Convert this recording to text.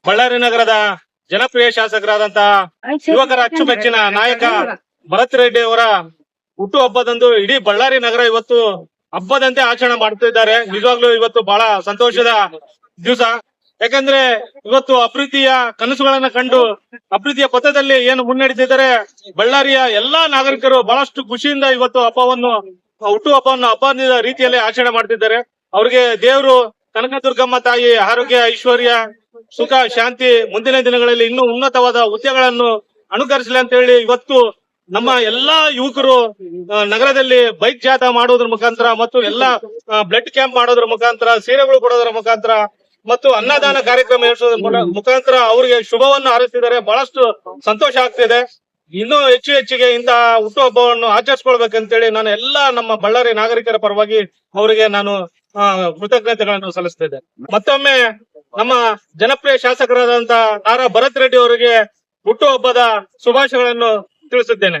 ಬಳ್ಳಾರಿ ನಗರದ ಜನಪ್ರಿಯ ಶಾಸಕರಾದಂತಹ ಯುವಕರ ಅಚ್ಚುಮೆಚ್ಚಿನ ನಾಯಕ ಭರತ್ ರೆಡ್ಡಿ ಅವರ ಹುಟ್ಟು ಹಬ್ಬದಂದು ಇಡೀ ಬಳ್ಳಾರಿ ನಗರ ಇವತ್ತು ಹಬ್ಬದಂತೆ ಆಚರಣೆ ಮಾಡ್ತಿದ್ದಾರೆ. ನಿಜವಾಗ್ಲೂ ಇವತ್ತು ಬಹಳ ಸಂತೋಷದ ದಿವಸ. ಯಾಕಂದ್ರೆ ಇವತ್ತು ಅಪ್ರೀತಿಯ ಕನಸುಗಳನ್ನ ಕಂಡು ಅಪ್ರೀತಿಯ ಪಥದಲ್ಲಿ ಏನು ಮುನ್ನಡೆದಿದ್ದಾರೆ ಬಳ್ಳಾರಿಯ ಎಲ್ಲಾ ನಾಗರಿಕರು ಬಹಳಷ್ಟು ಖುಷಿಯಿಂದ ಇವತ್ತು ಹುಟ್ಟು ಹಬ್ಬವನ್ನು ಹಬ್ಬದ ರೀತಿಯಲ್ಲಿ ಆಚರಣೆ ಮಾಡ್ತಿದ್ದಾರೆ. ಅವ್ರಿಗೆ ದೇವರು ಕನಕದುರ್ಗಮ್ಮ ತಾಯಿ ಆರೋಗ್ಯ, ಐಶ್ವರ್ಯ, ಸುಖ, ಶಾಂತಿ ಮುಂದಿನ ದಿನಗಳಲ್ಲಿ ಇನ್ನೂ ಉನ್ನತವಾದ ಹುದ್ದೆಗಳನ್ನು ಅನುಕರಿಸಲಿ ಅಂತ ಹೇಳಿ ಇವತ್ತು ನಮ್ಮ ಎಲ್ಲಾ ಯುವಕರು ನಗರದಲ್ಲಿ ಬೈಕ್ ಜಾಥಾ ಮಾಡೋದ್ರ ಮುಖಾಂತರ ಮತ್ತು ಎಲ್ಲಾ ಬ್ಲಡ್ ಕ್ಯಾಂಪ್ ಮಾಡೋದ್ರ ಮುಖಾಂತರ, ಸೀರೆಗಳು ಕೊಡೋದ್ರ ಮುಖಾಂತರ ಮತ್ತು ಅನ್ನದಾನ ಕಾರ್ಯಕ್ರಮ ನಡೆಸೋದ್ರ ಮುಖಾಂತರ ಅವರಿಗೆ ಶುಭವನ್ನು ಹಾರೈಸಿದ್ದಾರೆ. ಬಹಳಷ್ಟು ಸಂತೋಷ ಆಗ್ತಿದೆ. ಇನ್ನೂ ಹೆಚ್ಚಿಗೆ ಇಂತಹ ಹುಟ್ಟುಹಬ್ಬವನ್ನು ಆಚರಿಸ್ಕೊಳ್ಬೇಕಂತೇಳಿ ನಾನು ಎಲ್ಲಾ ನಮ್ಮ ಬಳ್ಳಾರಿ ನಾಗರಿಕರ ಪರವಾಗಿ ಅವರಿಗೆ ನಾನು ಕೃತಜ್ಞತೆಗಳನ್ನು ಸಲ್ಲಿಸ್ತಿದ್ದೆ. ಮತ್ತೊಮ್ಮೆ ನಮ್ಮ ಜನಪ್ರಿಯ ಶಾಸಕರಾದಂತಹ ನಾರಾ ಭರತ್ ರೆಡ್ಡಿ ಅವರಿಗೆ ಹುಟ್ಟುಹಬ್ಬದ ಶುಭಾಶಯಗಳನ್ನು ತಿಳಿಸುತ್ತೇನೆ.